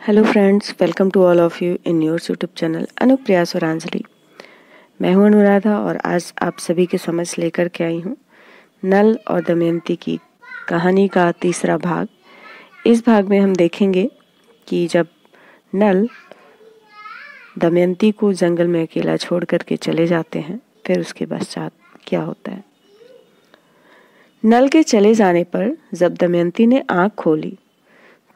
Hello friends, welcome to all of you in your YouTube channel Anupriya Swaranjali. मैं हूं अनुराधा और आज आप सभी के समझ लेकर के आई हूं नल और दमयंती की कहानी का तीसरा भाग। इस भाग में हम देखेंगे कि जब नल दमयंती को जंगल में अकेला छोड़ करके चले जाते हैं, फिर उसके पश्चात क्या होता है। नल के चले जाने पर जब दमयंती ने आंख खोली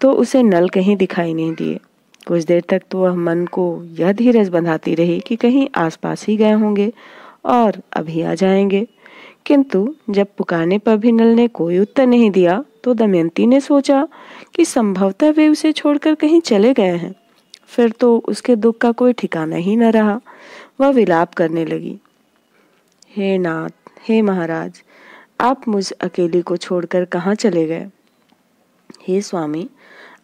तो उसे नल कहीं दिखाई नहीं दिए। कुछ देर तक तो वह मन को यह धीरज बंधाती रही कि कहीं आसपास ही गए होंगे और अभी आ जाएंगे, किंतु जब पुकारने पर भी नल ने कोई उत्तर नहीं दिया तो दमयंती ने सोचा कि संभवतः वे उसे छोड़कर कहीं चले गए हैं। फिर तो उसके दुख का कोई ठिकाना ही न रहा। वह विलाप करने लगी, हे नाथ, हे महाराज, आप मुझ अकेली को छोड़कर कहाँ चले गए। हे स्वामी,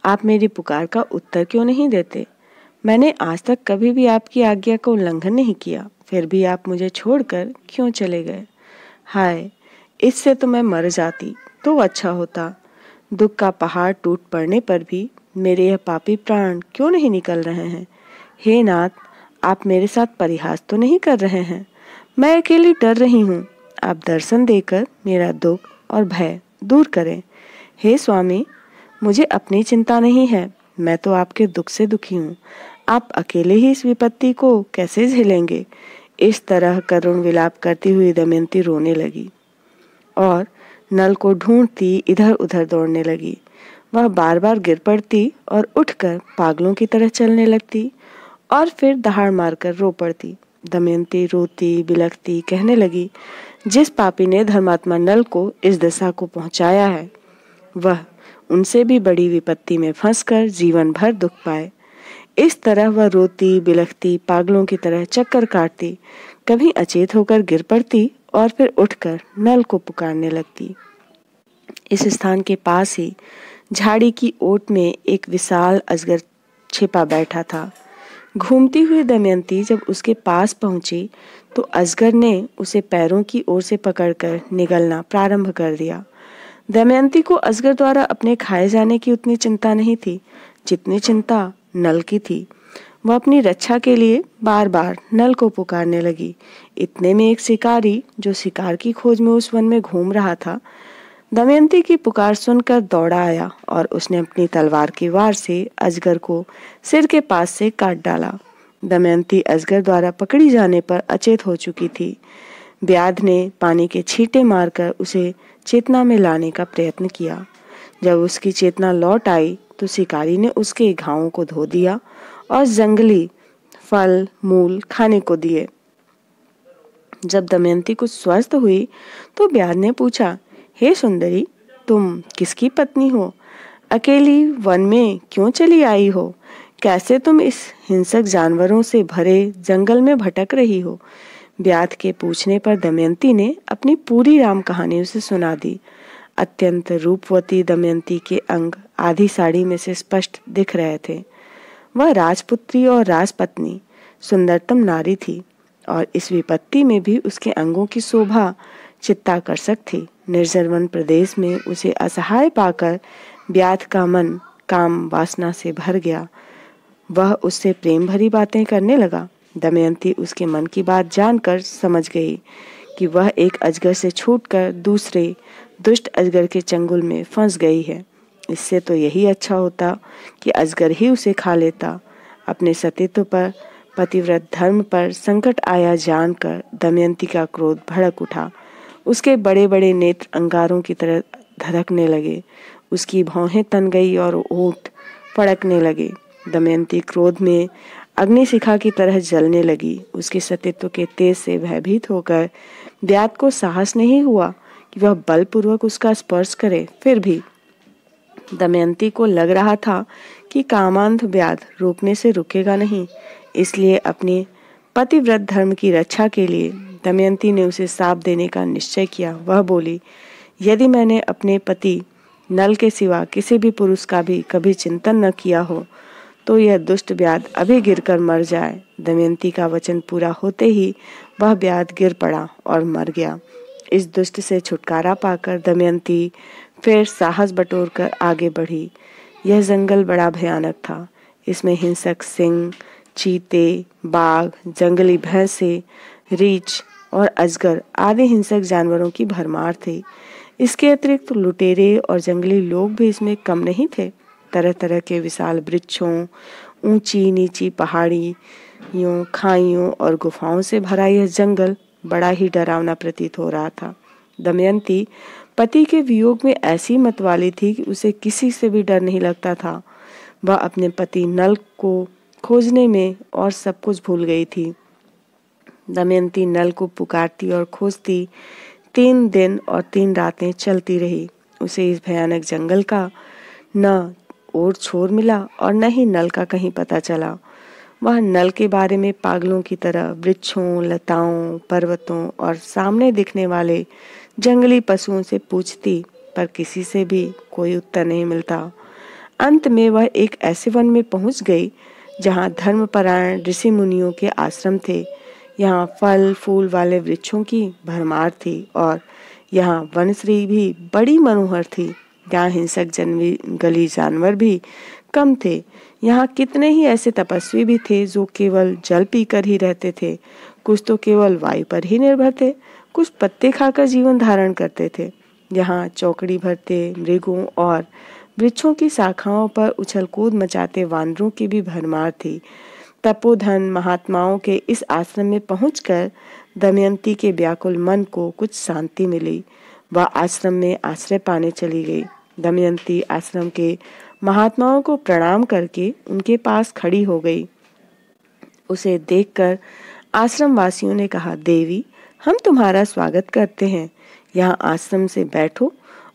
आप मेरी पुकार का उत्तर क्यों नहीं देते। मैंने आज तक कभी भी आपकी आज्ञा का उल्लंघन नहीं किया, फिर भी आप मुझे छोड़कर क्यों चले गए। हाय, इससे तो मैं मर जाती तो अच्छा होता। दुख का पहाड़ टूट पड़ने पर भी मेरे यह पापी प्राण क्यों नहीं निकल रहे हैं। हे नाथ, आप मेरे साथ परिहास तो नहीं कर रहे हैं। मैं अकेली डर रही हूँ। आप दर्शन देकर मेरा दुख और भय दूर करें। हे स्वामी, मुझे अपनी चिंता नहीं है, मैं तो आपके दुख से दुखी हूँ। आप अकेले ही इस विपत्ति को कैसे झेलेंगे। इस तरह करुण विलाप करती हुई दमयंती रोने लगी और नल को ढूंढती इधर उधर दौड़ने लगी। वह बार बार गिर पड़ती और उठकर पागलों की तरह चलने लगती और फिर दहाड़ मारकर रो पड़ती। दमयंती रोती बिलखती कहने लगी, जिस पापी ने धर्मात्मा नल को इस दशा को पहुंचाया है, वह उनसे भी बड़ी विपत्ति में फंसकर जीवन भर दुख पाए। इस तरह वह रोती बिलखती पागलों की तरह चक्कर काटती, कभी अचेत होकर गिर पड़ती और फिर उठकर नल को पुकारने लगती। इस स्थान के पास ही झाड़ी की ओट में एक विशाल अजगर छिपा बैठा था। घूमती हुई दमयंती जब उसके पास पहुंची तो अजगर ने उसे पैरों की ओर से पकड़कर निगलना प्रारंभ कर दिया। दमयंती को अजगर द्वारा अपने खाए जाने की उतनी चिंता नहीं थी जितनी चिंता नल की थी। वह अपनी रक्षा के लिए बार बार नल को पुकारने लगी। इतने में एक शिकारी जो शिकार की खोज में उस वन में घूम रहा था, दमयंती की पुकार सुनकर दौड़ा आया और उसने अपनी तलवार की वार से अजगर को सिर के पास से काट डाला। दमयंती अजगर द्वारा पकड़ी जाने पर अचेत हो चुकी थी। व्याध ने पानी के छींटे मारकर उसे चेतना में लाने का प्रयत्न किया। जब उसकी चेतना लौट आई तो शिकारी ने उसके घावों को धो दिया और जंगली फल मूल खाने को दिए। जब दमयंती कुछ स्वस्थ हुई तो व्याध ने पूछा, हे सुंदरी, तुम किसकी पत्नी हो। अकेली वन में क्यों चली आई हो। कैसे तुम इस हिंसक जानवरों से भरे जंगल में भटक रही हो। व्याध के पूछने पर दमयंती ने अपनी पूरी राम कहानी उसे सुना दी। अत्यंत रूपवती दमयंती के अंग आधी साड़ी में से स्पष्ट दिख रहे थे। वह राजपुत्री और राजपत्नी सुंदरतम नारी थी और इस विपत्ति में भी उसके अंगों की शोभा चित्ताकर्षक थी। निर्जन वन प्रदेश में उसे असहाय पाकर व्याध का मन काम वासना से भर गया। वह उससे प्रेम भरी बातें करने लगा। दमयंती उसके मन की बात जानकर समझ गई कि वह एक अजगर से छूटकर दूसरे दुष्ट अजगर के चंगुल में फंस गई है। इससे तो यही अच्छा होता कि अजगर ही उसे खा लेता। अपने सतीत्व पर, पतिव्रत धर्म पर संकट आया जानकर दमयंती का क्रोध भड़क उठा। उसके बड़े बड़े नेत्र अंगारों की तरह धधकने लगे। उसकी भौहें तन गई और ओठ फड़कने लगे। दमयंती क्रोध में अग्निशिखा की तरह जलने लगी। उसके सतीत्व के तेज से भयभीत होकर व्याध को साहस नहीं हुआ कि वह बलपूर्वक उसका स्पर्श करे। फिर भी दमयंती को लग रहा था कि कामांध व्याध रोकने से रुकेगा नहीं, इसलिए अपने पतिव्रत धर्म की रक्षा के लिए दमयंती ने उसे शाप देने का निश्चय किया। वह बोली, यदि मैंने अपने पति नल के सिवा किसी भी पुरुष का भी कभी चिंतन न किया हो तो यह दुष्ट व्याध अभी गिरकर मर जाए। दमयंती का वचन पूरा होते ही वह व्याध गिर पड़ा और मर गया। इस दुष्ट से छुटकारा पाकर दमयंती फिर साहस बटोरकर आगे बढ़ी। यह जंगल बड़ा भयानक था। इसमें हिंसक सिंह, चीते, बाघ, जंगली भैंसे, रीछ और अजगर आदि हिंसक जानवरों की भरमार थी। इसके अतिरिक्त लुटेरे और जंगली लोग भी इसमें कम नहीं थे। तरह तरह के विशाल वृक्षों, ऊंची नीची पहाड़ियों, खाइयों और गुफाओं से भरा यह जंगल बड़ा ही डरावना प्रतीत हो रहा था। दमयंती पति के वियोग में ऐसी मतवाली थी कि उसे किसी से भी डर नहीं लगता था। वह अपने पति नल को खोजने में और सब कुछ भूल गई थी। दमयंती नल को पुकारती और खोजती 3 दिन और 3 रातें चलती रही। उसे इस भयानक जंगल का न ओर छोर मिला और न ही नल का कहीं पता चला। वह नल के बारे में पागलों की तरह वृक्षों, लताओं, पर्वतों और सामने दिखने वाले जंगली पशुओं से पूछती, पर किसी से भी कोई उत्तर नहीं मिलता। अंत में वह एक ऐसे वन में पहुंच गई जहां धर्मपरायण ऋषि मुनियों के आश्रम थे। यहाँ फल फूल वाले वृक्षों की भरमार थी और यहाँ वनश्री भी बड़ी मनोहर थी। यहाँ हिंसक जंगली जानवर भी कम थे। यहाँ कितने ही ऐसे तपस्वी भी थे जो केवल जल पीकर ही रहते थे। कुछ तो केवल वायु पर ही निर्भर थे, कुछ पत्ते खाकर जीवन धारण करते थे। यहाँ चौकड़ी भरते मृगों और वृक्षों की शाखाओं पर उछल कूद मचाते वानरों की भी भरमार थी। तपोधन महात्माओं के इस आश्रम में पहुंचकर दमयंती के व्याकुल मन को कुछ शांति मिली। वह आश्रम में आश्रय पाने चली गई। दमयंती आश्रम के महात्माओं को प्रणाम करके उनके पास खड़ी हो गई। उसे देखकर आश्रम वासियों ने कहा, देवी, हम तुम्हारा स्वागत करते हैं। यहाँ आश्रम से बैठो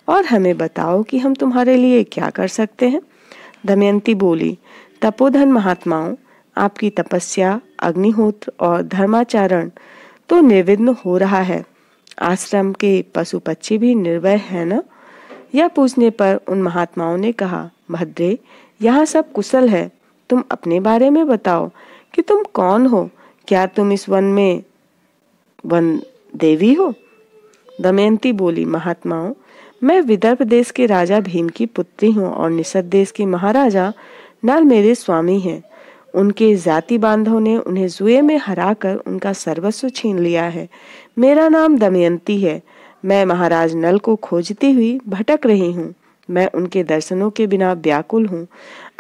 और हमें बताओ कि हम तुम्हारे लिए क्या कर सकते हैं। दमयंती बोली, तपोधन महात्माओं, आपकी तपस्या, अग्निहोत्र और धर्माचरण तो निर्विघ्न हो रहा है। आश्रम के पशु पक्षी भी निर्भय है न? यह पूछने पर उन महात्माओं ने कहा, भद्रे, यहाँ सब कुशल है। तुम अपने बारे में बताओ कि तुम कौन हो? क्या तुम इस वन देवी हो? दमयंती बोली, महात्माओं, मैं विदर्भ देश के राजा भीम की पुत्री हूँ और निषद देश के महाराजा नल मेरे स्वामी हैं। उनके जाति बांधवों ने उन्हें जुए में हराकर उनका सर्वस्व छीन लिया है। मेरा नाम दमयंती है। मैं महाराज नल को खोजती हुई भटक रही हूँ। मैं उनके दर्शनों के बिना व्याकुल हूँ।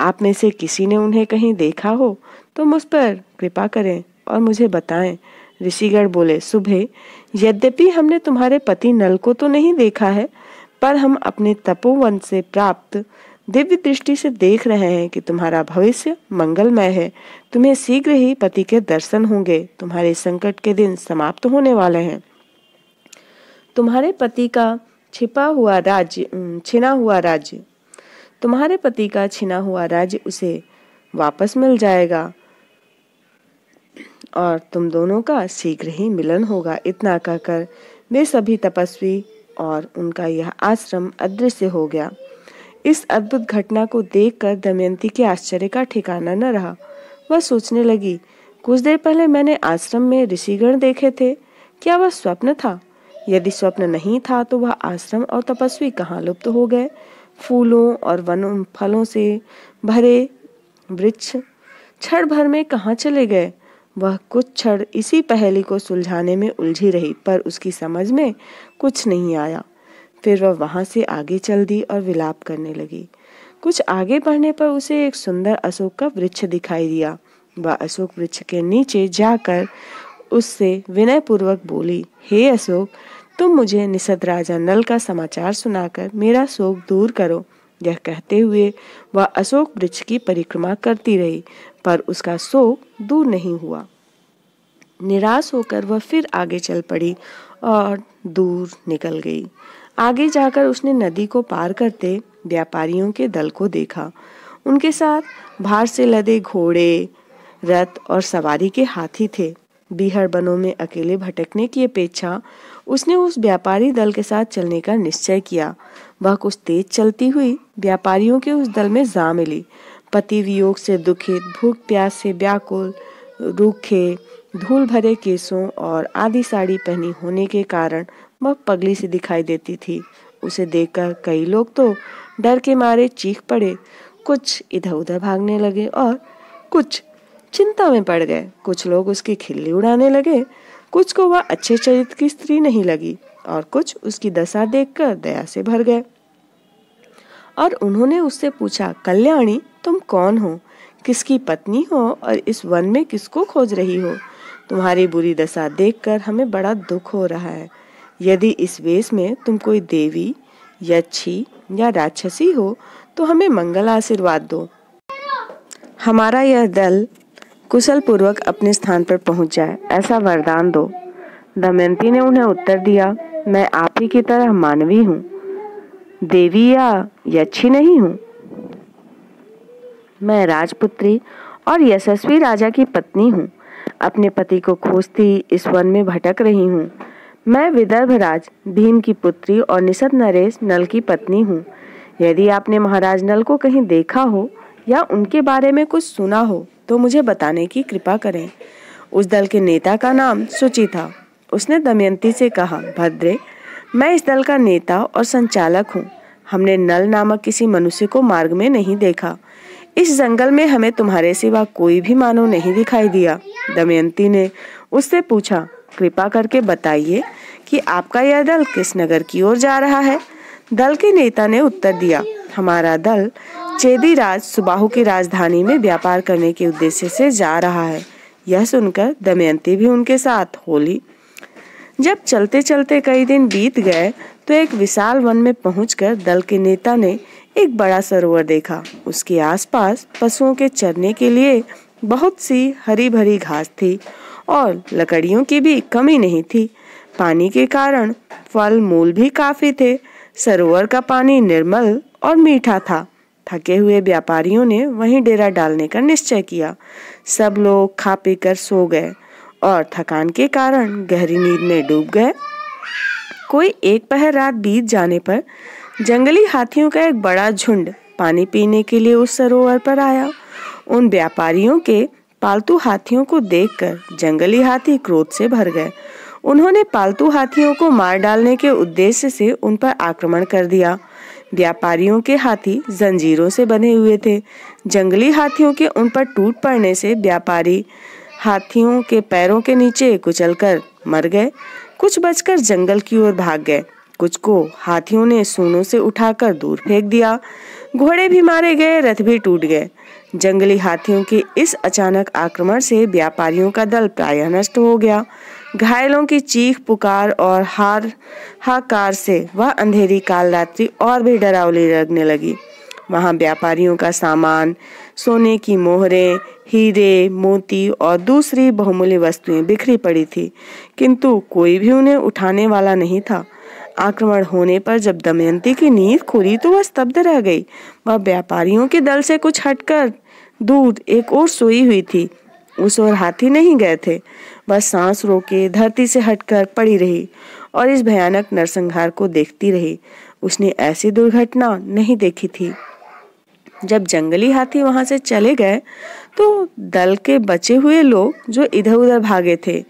आप में से किसी ने उन्हें कहीं देखा हो तो मुझ पर कृपा करें और मुझे बताएं। ऋषिगण बोले, सुभे, यद्यपि हमने तुम्हारे पति नल को तो नहीं देखा है, पर हम अपने तपोवन से प्राप्त दिव्य दृष्टि से देख रहे हैं कि तुम्हारा भविष्य मंगलमय है। तुम्हें शीघ्र ही पति के दर्शन होंगे। तुम्हारे संकट के दिन समाप्त होने वाले हैं। तुम्हारे पति का छिना हुआ राज्य उसे वापस मिल जाएगा और तुम दोनों का शीघ्र ही मिलन होगा। इतना कहकर वे सभी तपस्वी और उनका यह आश्रम अदृश्य हो गया। इस अद्भुत घटना को देखकर दमयंती के आश्चर्य का ठिकाना न रहा। वह सोचने लगी, कुछ देर पहले मैंने आश्रम में ऋषिगण देखे थे। क्या वह स्वप्न था? यदि स्वप्न नहीं था तो वह आश्रम और तपस्वी कहाँ लुप्त हो गए? फूलों और वनों फलों से भरे वृक्ष क्षण भर में कहाँ चले गए? वह कुछ क्षण इसी पहेली को सुलझाने में उलझी रही, पर उसकी समझ में कुछ नहीं आया। फिर वह वहां से आगे चल दी और विलाप करने लगी। कुछ आगे बढ़ने पर उसे एक सुंदर अशोक का वृक्ष दिखाई दिया। वह अशोक वृक्ष के नीचे जाकर उससे विनय पूर्वक बोली, हे अशोक, तुम मुझे निषद राजा नल का समाचार सुनाकर मेरा शोक दूर करो। यह कहते हुए वह अशोक वृक्ष की परिक्रमा करती रही, पर उसका शोक दूर नहीं हुआ। निराश होकर वह फिर आगे चल पड़ी और दूर निकल गई। आगे जाकर उसने नदी को पार करते व्यापारियों के दल को देखा। उनके साथ भार से लदे घोड़े, रथ और सवारी के हाथी थे। बीहड़ बनों में अकेले भटकने की अपेक्षा उसने उस व्यापारी दल के साथ चलने का निश्चय किया। वह कुछ तेज चलती हुई व्यापारियों के उस दल में जा मिली। पति वियोग से दुखित, भूख प्यास से व्याकुल, रूखे, धूल भरे केसों और आधी साड़ी पहनी होने के कारण वह पगली सी दिखाई देती थी। उसे देखकर कई लोग तो डर के मारे चीख पड़े। कुछ इधर उधर भागने लगे और कुछ चिंता में पड़ गए। कुछ लोग उसकी खिल्ली उड़ाने लगे, कुछ को वह अच्छे चरित्र की स्त्री नहीं लगी और कुछ उसकी दशा देखकर दया से भर गए। और उन्होंने उससे पूछा, कल्याणी, तुम कौन हो, किसकी पत्नी हो और इस वन में किसको खोज रही हो? तुम्हारी बुरी दशा देखकर हमें बड़ा दुख हो रहा है। यदि इस वेश में तुम कोई देवी, यक्षी या राक्षसी हो तो हमें मंगल आशीर्वाद दो। हमारा यह दल कुशल पूर्वक अपने स्थान पर पहुंच जाए, ऐसा वरदान दो। दमयंती ने उन्हें उत्तर दिया, मैं आप ही की तरह मानवी हूँ, देवी या यक्षी नहीं हूँ। मैं राजपुत्री और यशस्वी राजा की पत्नी हूँ। अपने पति को खोजती इस वन में भटक रही हूँ। मैं विदर्भराज भीम की पुत्री और निषद नरेश नल की पत्नी हूँ। यदि आपने महाराज नल को कहीं देखा हो या उनके बारे में कुछ सुना हो तो मुझे बताने की कृपा करें। उस दल के नेता का नाम सुचि था। उसने दमयंती से कहा, भद्रे, मैं इस दल का नेता और संचालक हूँ। हमने नल नामक किसी मनुष्य को मार्ग में नहीं देखा। इस जंगल में हमें तुम्हारे सिवा कोई भी मानव नहीं दिखाई दिया। दमयंती ने उससे पूछा, कृपा करके बताइए कि आपका यह दल किस नगर की ओर जा रहा है? दल के नेता ने उत्तर दिया, हमारा दल चेदीराज सुबाहु की राजधानी में व्यापार करने के उद्देश्य से जा रहा है। यह सुनकर दमयंती भी उनके साथ हो ली। जब चलते चलते कई दिन बीत गए तो एक विशाल वन में पहुंचकर दल के नेता ने एक बड़ा सरोवर देखा। उसके आसपास पशुओं के चरने के लिए बहुत सी हरी भरी घास थी और लकड़ियों की भी कमी नहीं थी। पानी के कारण फल मूल भी काफी थे। सरोवर का पानी निर्मल और मीठा था। थके हुए व्यापारियों ने वहीं डेरा डालने का निश्चय किया। सब लोग खा पी कर सो गए और थकान के कारण गहरी नींद में डूब गए। कोई एक पहर रात बीत जाने पर जंगली हाथियों का एक बड़ा झुंड पानी पीने के लिए उस सरोवर पर आया। उन व्यापारियों के पालतू हाथियों को देखकर जंगली हाथी क्रोध से भर गए। उन्होंने पालतू हाथियों को मार डालने के उद्देश्य से उन पर आक्रमण कर दिया। व्यापारियों के हाथी जंजीरों से बंधे हुए थे। जंगली हाथियों के उन पर टूट पड़ने से व्यापारी हाथियों के पैरों के नीचे कुचलकर मर गए। कुछ बचकर जंगल की ओर भाग गए। कुछ को हाथियों ने सूंडों से उठाकर दूर फेंक दिया। घोड़े भी मारे गए, रथ भी टूट गए। जंगली हाथियों के इस अचानक आक्रमण से व्यापारियों का दल प्रायः नष्ट हो गया। घायलों की चीख पुकार और हाहाकार से वह अंधेरी काल रात्रि और भी डरावनी लगने लगी। वहां व्यापारियों का सामान, सोने की मोहरें, हीरे, मोती और दूसरी बहुमूल्य वस्तुएं बिखरी पड़ी थी, किंतु कोई भी उन्हें उठाने वाला नहीं था। आक्रमण होने पर जब दमयंती की नींद खुली तो वह स्तब्ध रह गई। वह व्यापारियों के दल से कुछ हटकर दूर एक और सोई हुई थी। उस ओर हाथी नहीं गए थे। वह सांस रोके धरती से हटकर पड़ी रही और इस भयानक नरसंहार को देखती रही। उसने ऐसी दुर्घटना नहीं देखी थी। जब जंगली हाथी वहां से चले गए तो दल के बचे हुए लोग जो इधर उधर भागे थे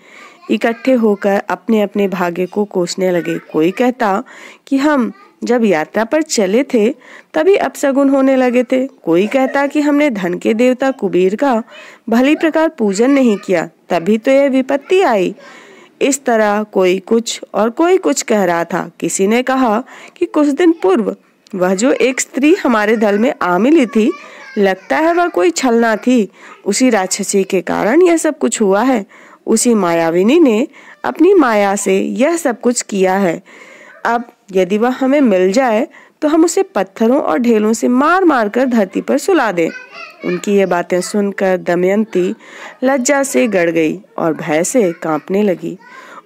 इकट्ठे होकर अपने अपने भाग्य को कोसने लगे। कोई कहता कि हम जब यात्रा पर चले थे तभी अपशगुन होने लगे थे। कोई कहता कि हमने धन के देवता कुबेर का भली प्रकार पूजन नहीं किया तभी तो यह विपत्ति आई। इस तरह कोई कुछ और कोई कुछ कह रहा था। किसी ने कहा कि कुछ दिन पूर्व वह जो एक स्त्री हमारे दल में आ मिली थी, लगता है वह कोई छलना थी। उसी राक्षसी के कारण यह सब कुछ हुआ है। उसी मायाविनी ने अपनी माया से यह सब कुछ किया है। अब यदि वह हमें मिल जाए तो हम उसे पत्थरों और ढेलों से मार मार कर धरती पर सुला दें। उनकी ये बातें सुनकर दमयंती लज्जा से गड़ गई और भय से कांपने लगी।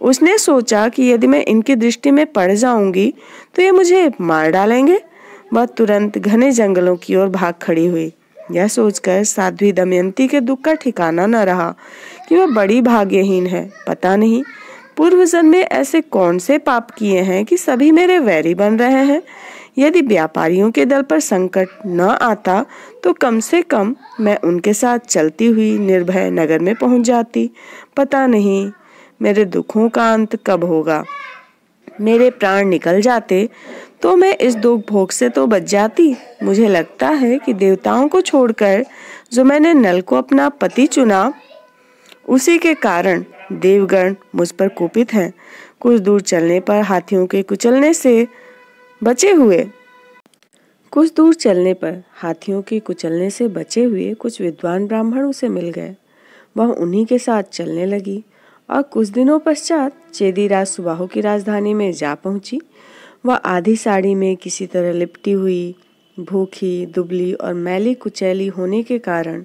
उसने सोचा कि यदि मैं इनकी दृष्टि में पड़ जाऊंगी तो ये मुझे मार डालेंगे। वह तुरंत घने जंगलों की ओर भाग खड़ी हुई। यह सोचकर साध्वी दमयंती के दुख का ठिकाना न रहा कि वह बड़ी भाग्यहीन है। पता नहीं पूर्व जन्म में ऐसे कौन से पाप किए हैं कि सभी मेरे वैरी बन रहे हैं। यदि व्यापारियों के दल पर संकट न आता तो कम से कम मैं उनके साथ चलती हुई निर्भय नगर में पहुंच जाती। पता नहीं मेरे दुखों का अंत कब होगा। मेरे प्राण निकल जाते तो मैं इस दुख भोग से तो बच जाती। मुझे लगता है कि देवताओं को छोड़कर जो मैंने नल को अपना पति चुना, उसी के कारण देवगण मुझ पर कुपित हैं। कुछ दूर चलने पर हाथियों के कुचलने से बचे हुए कुछ विद्वान ब्राह्मण उसे मिल गए। वह उन्हीं के साथ चलने लगी और कुछ दिनों पश्चात चेदीराज सुबाहु की राजधानी में जा पहुंची। वह आधी साड़ी में किसी तरह लिपटी हुई, भूखी, दुबली और मैली कुचैली होने के कारण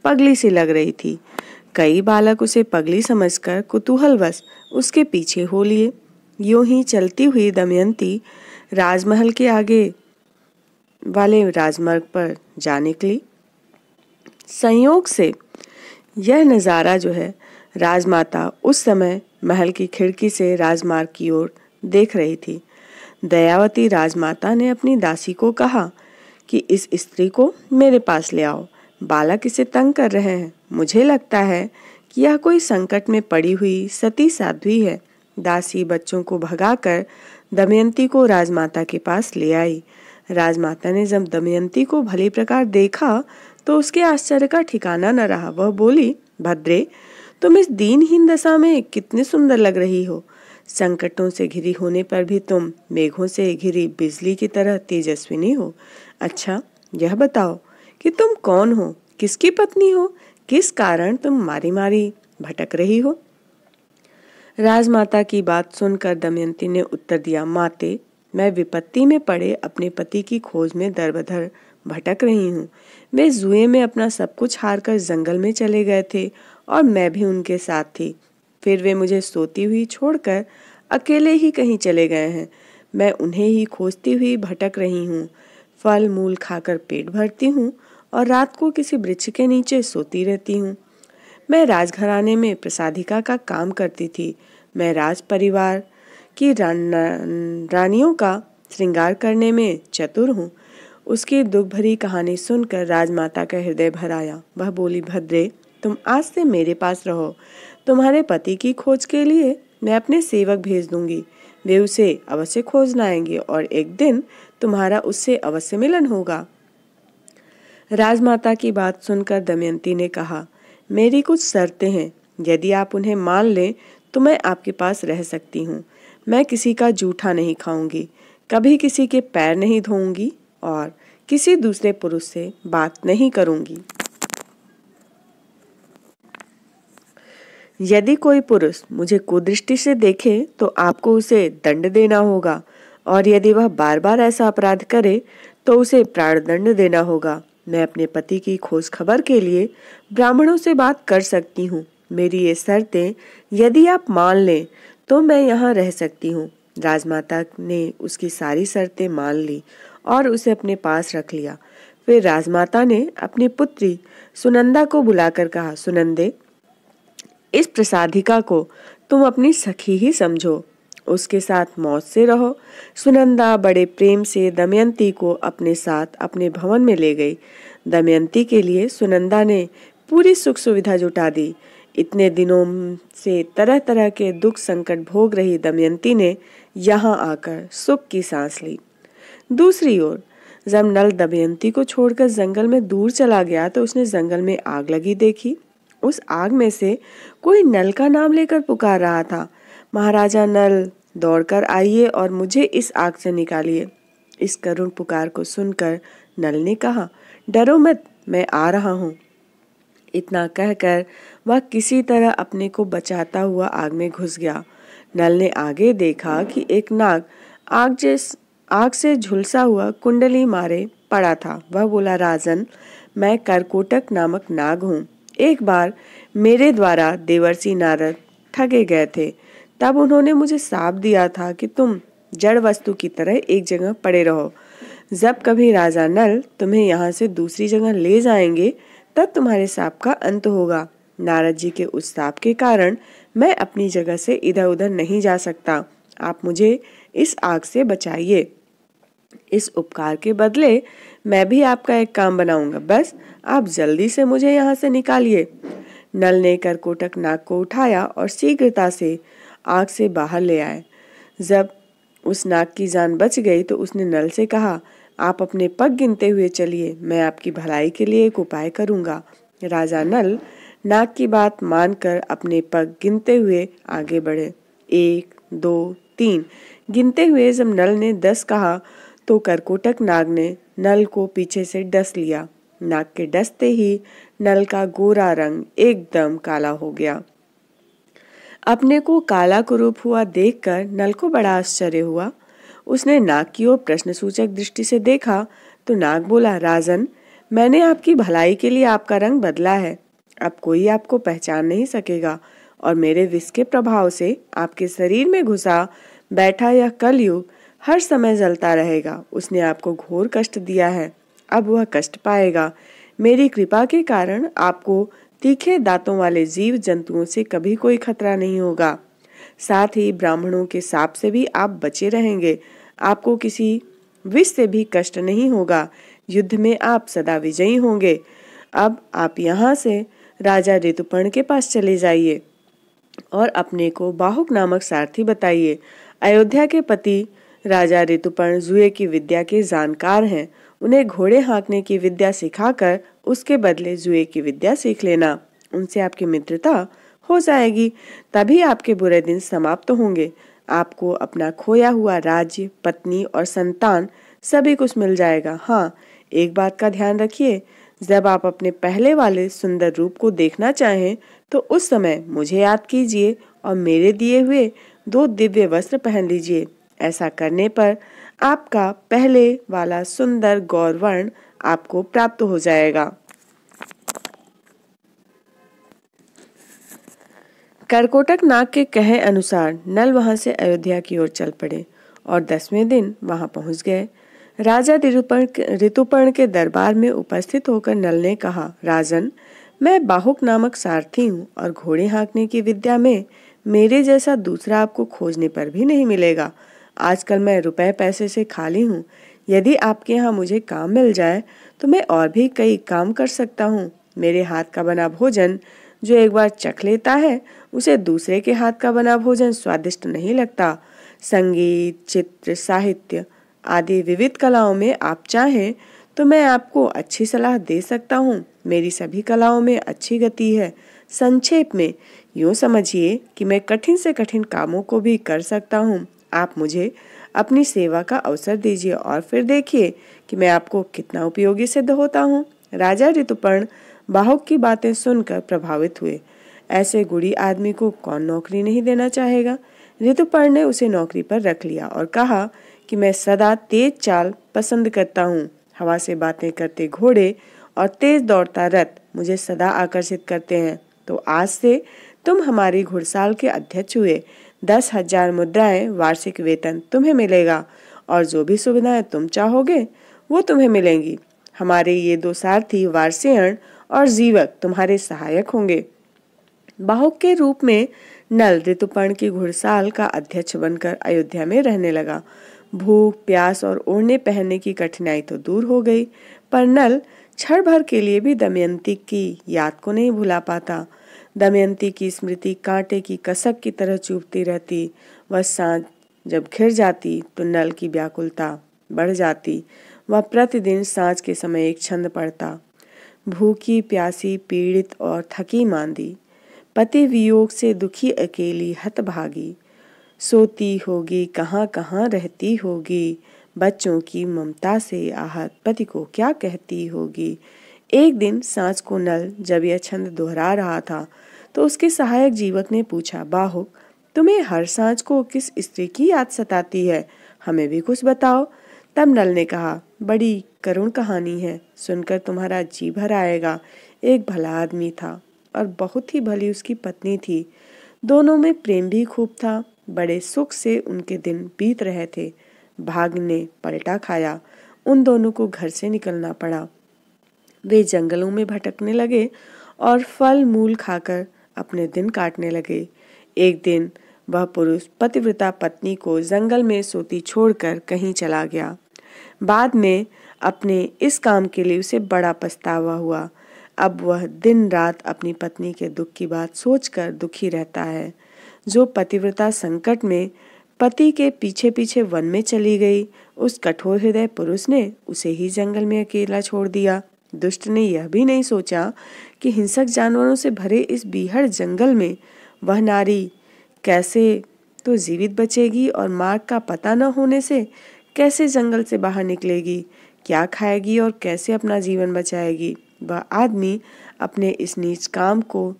पगली सी लग रही थी। कई बालक उसे पगली समझकर कुतूहलवश उसके पीछे हो लिए। यूं ही चलती हुई दमयंती राजमहल के आगे वाले राजमार्ग पर जा निकली। संयोग से यह नज़ारा जो है, राजमाता उस समय महल की खिड़की से राजमार्ग की ओर देख रही थी। दयावती राजमाता ने अपनी दासी को कहा कि इस स्त्री को मेरे पास ले आओ, बालक इसे तंग कर रहे हैं। मुझे लगता है कि यह कोई संकट में पड़ी हुई सती साध्वी है। दासी बच्चों को भगाकर दमयंती को राजमाता के पास ले आई। राजमाता ने जब दमयंती को भली प्रकार देखा तो उसके आश्चर्य का ठिकाना न रहा। वह बोली, भद्रे, तुम इस दीनहीन दशा में कितनी सुंदर लग रही हो। संकटों से घिरी होने पर भी तुम मेघों से घिरी बिजली की तरह तेजस्विनी हो। अच्छा, यह बताओ कि तुम कौन हो, किसकी पत्नी हो, किस कारण तुम मारी मारी भटक रही हो। राजमाता की बात सुनकर दमयंती ने उत्तर दिया, माते, मैं विपत्ति में पड़े अपने पति की खोज में दरबदर भटक रही हूँ। वे जुए में अपना सब कुछ हारकर जंगल में चले गए थे और मैं भी उनके साथ थी। फिर वे मुझे सोती हुई छोड़कर अकेले ही कहीं चले गए हैं। मैं उन्हें ही खोजती हुई भटक रही हूँ। फल मूल खाकर पेट भरती हूँ और रात को किसी वृक्ष के नीचे सोती रहती हूँ। मैं राजघराने में प्रसादिका का काम करती थी। मैं राज परिवार की रानियों का श्रृंगार करने में चतुर हूँ। उसकी दुख भरी कहानी सुनकर राजमाता का हृदय भर आया। वह बोली, भद्रे, तुम आज से मेरे पास रहो। तुम्हारे पति की खोज के लिए मैं अपने सेवक भेज दूंगी। वे उसे अवश्य खोज लाएंगे और एक दिन तुम्हारा उससे अवश्य मिलन होगा। राजमाता की बात सुनकर दमयंती ने कहा, मेरी कुछ शर्तें हैं। यदि आप उन्हें मान लें तो मैं आपके पास रह सकती हूँ। मैं किसी का जूठा नहीं खाऊंगी, कभी किसी के पैर नहीं धोऊंगी और किसी दूसरे पुरुष से बात नहीं करूंगी। यदि कोई पुरुष मुझे कुदृष्टि से देखे तो आपको उसे दंड देना होगा और यदि वह बार बार ऐसा अपराध करे तो उसे प्राणदंड देना होगा। मैं अपने पति की खोज खबर के लिए ब्राह्मणों से बात कर सकती हूँ। मेरी ये शर्तें यदि आप मान लें तो मैं यहाँ रह सकती हूँ। राजमाता ने उसकी सारी शर्तें मान ली और उसे अपने पास रख लिया। फिर राजमाता ने अपनी पुत्री सुनंदा को बुलाकर कहा, सुनंदे, इस प्रसादिका को तुम अपनी सखी ही समझो, उसके साथ मौज से रहो। सुनंदा बड़े प्रेम से दमयंती को अपने साथ अपने भवन में ले गई। दमयंती के लिए सुनंदा ने पूरी सुख सुविधा जुटा दी। इतने दिनों से तरह तरह के दुख संकट भोग रही दमयंती ने यहाँ आकर सुख की सांस ली। दूसरी ओर जब नल दमयंती को छोड़कर जंगल में दूर चला गया तो उसने जंगल में आग लगी देखी। उस आग में से कोई नल का नाम लेकर पुकार रहा था, महाराजा नल, दौड़कर आइए और मुझे इस आग से निकालिए। इस करुण पुकार को सुनकर नल ने कहा, डरो मत, मैं आ रहा हूँ। इतना कहकर वह किसी तरह अपने को बचाता हुआ आग में घुस गया। नल ने आगे देखा कि एक नाग आग से झुलसा हुआ कुंडली मारे पड़ा था। वह बोला, राजन, मैं करकोटक नामक नाग हूँ। एक बार मेरे द्वारा देवर्षि नारद ठगे गए थे। तब उन्होंने मुझे शाप दिया था कि तुम जड़ वस्तु की तरह एक जगह पड़े रहो। जब कभी राजा नल तुम्हें यहाँ से दूसरी जगह ले जाएंगे तब तुम्हारे शाप का अंत होगा। नारद जी के उस शाप के कारण मैं अपनी जगह से इधर उधर नहीं जा सकता। आप मुझे इस आग से बचाइए। इस उपकार के बदले मैं भी आपका एक काम बनाऊंगा। बस आप जल्दी से मुझे यहाँ से निकालिए। नल ने करकोटक नाग को उठाया और शीघ्रता से आग से बाहर ले आए। जब उस नाग की जान बच गई तो उसने नल से कहा, आप अपने पग गिनते हुए चलिए, मैं आपकी भलाई के लिए एक उपाय करूंगा। राजा नल नाग की बात मानकर अपने पग गिनते हुए आगे बढ़े। 1, 2, 3 गिनते हुए जब नल ने 10 कहा तो करकोटक नाग ने नल को पीछे से डस लिया। नाग के डसते ही नल का गोरा रंग एकदम काला हो गया। अपने को काला कुरूप हुआ देखकर नल को बड़ा आश्चर्य हुआ। उसने नाग की ओर प्रश्नसूचक दृष्टि से देखा तो नाग बोला, राजन, मैंने आपकी भलाई के लिए आपका रंग बदला है। अब कोई आपको पहचान नहीं सकेगा और मेरे विष के प्रभाव से आपके शरीर में घुसा बैठा यह कलयुग हर समय जलता रहेगा। उसने आपको घोर कष्ट दिया है, अब वह कष्ट पाएगा। मेरी कृपा के कारण आपको तीखे दांतों वाले जीव जंतुओं से कभी कोई खतरा नहीं होगा। साथ ही ब्राह्मणों के शाप से भी आप बचे रहेंगे। आपको किसी विष से भी कष्ट नहीं होगा। युद्ध में आप सदा विजयी होंगे। अब आप यहाँ से राजा ऋतुपर्ण के पास चले जाइए और अपने को बाहुक नामक सारथी बताइए। अयोध्या के पति राजा ऋतुपर्ण जुए की विद्या के जानकार हैं। उन्हें घोड़े हाँकने की विद्या सिखाकर उसके बदले जुए की विद्या सीख लेना। उनसे आपकी मित्रता हो जाएगी, तभी आपके बुरे दिन समाप्त होंगे। आपको अपना खोया हुआ राज्य, पत्नी और संतान सभी कुछ मिल जाएगा। हाँ, एक बात का ध्यान रखिए, जब आप अपने पहले वाले सुंदर रूप को देखना चाहें तो उस समय मुझे याद कीजिए और मेरे दिए हुए 2 दिव्य वस्त्र पहन लीजिए। ऐसा करने पर आपका पहले वाला सुंदर गौरवर्ण आपको प्राप्त हो जाएगा। करकोटक नाग के कहे अनुसार नल वहां से अयोध्या की ओर चल पड़े और 10वें दिन वहां पहुंच गए। राजा ऋतुपर्ण के दरबार में उपस्थित होकर नल ने कहा, राजन, मैं बाहुक नामक सारथी हूँ और घोड़े हाँकने की विद्या में मेरे जैसा दूसरा आपको खोजने पर भी नहीं मिलेगा। आजकल मैं रुपए पैसे से खाली हूँ। यदि आपके यहाँ मुझे काम मिल जाए तो मैं और भी कई काम कर सकता हूँ। मेरे हाथ का बना भोजन जो एक बार चख लेता है उसे दूसरे के हाथ का बना भोजन स्वादिष्ट नहीं लगता। संगीत, चित्र, साहित्य आदि विविध कलाओं में आप चाहें तो मैं आपको अच्छी सलाह दे सकता हूँ। मेरी सभी कलाओं में अच्छी गति है। संक्षेप में यूँ समझिए कि मैं कठिन से कठिन कामों को भी कर सकता हूँ। आप मुझे अपनी सेवा का अवसर दीजिए और फिर देखिए कि मैं आपको कितना उपयोगी सिद्ध होता हूँ। राजा ऋतुपर्ण बाहुक की बातें सुनकर प्रभावित हुए। ऐसे गुणी आदमी को कौन नौकरी नहीं देना चाहेगा। ऋतुपर्ण ने उसे नौकरी पर रख लिया और कहा कि मैं सदा तेज चाल पसंद करता हूँ। हवा से बातें करते घोड़े और तेज दौड़ता रथ मुझे सदा आकर्षित करते हैं। तो आज से तुम हमारी घुड़साल के अध्यक्ष हुए। 10,000 मुद्राएं वार्षिक वेतन तुम्हें मिलेगा और जो भी सुविधाएं तुम चाहोगे वो तुम्हें मिलेंगी। हमारे ये 2 सारथी वारसेयन और जीवक तुम्हारे सहायक होंगे। बाहुक के रूप में नल ऋतुपर्ण की घुड़साल का अध्यक्ष बनकर अयोध्या में रहने लगा। भूख, प्यास और ओढ़ने पहनने की कठिनाई तो दूर हो गई, पर नल क्षण भर के लिए भी दमयंती की याद को नहीं भुला पाता। दमयंती की स्मृति कांटे की कसक की तरह चुभती रहती। वह सांझ जब घिर जाती तो नल की व्याकुलता बढ़ जाती। वह प्रतिदिन सांझ के समय एक छंद पढ़ता, भूखी प्यासी पीड़ित और थकी मांदी, पति वियोग से दुखी अकेली हतभागी, सोती होगी कहाँ कहाँ रहती होगी, बच्चों की ममता से आहत पति को क्या कहती होगी। एक दिन सांझ को नल जब यह छंद दोहरा रहा था तो उसके सहायक जीवक ने पूछा, बाहुक, तुम्हें हर सांझ को किस स्त्री की याद सताती है? हमें भी कुछ बताओ। तब नल ने कहा, बड़ी करुण कहानी है, सुनकर तुम्हारा जी भर आएगा। एक भला आदमी था और बहुत ही भली उसकी पत्नी थी। दोनों में प्रेम भी खूब था। बड़े सुख से उनके दिन बीत रहे थे। भाग्य ने पलटा खाया। उन दोनों को घर से निकलना पड़ा। वे जंगलों में भटकने लगे और फल मूल खाकर अपने दिन काटने लगे। एक दिन वह पुरुष पतिव्रता पत्नी को जंगल में सोती छोड़कर कहीं चला गया। बाद में अपने इस काम के लिए उसे बड़ा पछतावा हुआ। अब वह दिन रात अपनी पत्नी के दुख की बात सोचकर दुखी रहता है। जो पतिव्रता संकट में पति के पीछे पीछे वन में चली गई। उस कठोर हृदय पुरुष ने उसे ही जंगल में अकेला छोड़ दिया। दुष्ट ने यह भी नहीं सोचा कि हिंसक जानवरों से भरे इस बीहड़ जंगल में वह नारी कैसे तो जीवित बचेगी और मार्ग का पता न होने से कैसे जंगल से बाहर निकलेगी, क्या खाएगी और कैसे अपना जीवन बचाएगी। वह आदमी अपने इस नीच काम को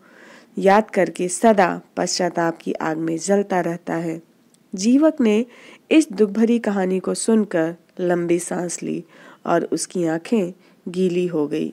याद करके सदा पश्चाताप की आग में जलता रहता है। जीवक ने इस दुख भरी कहानी को सुनकर लंबी सांस ली और उसकी आंखें गीली हो गई।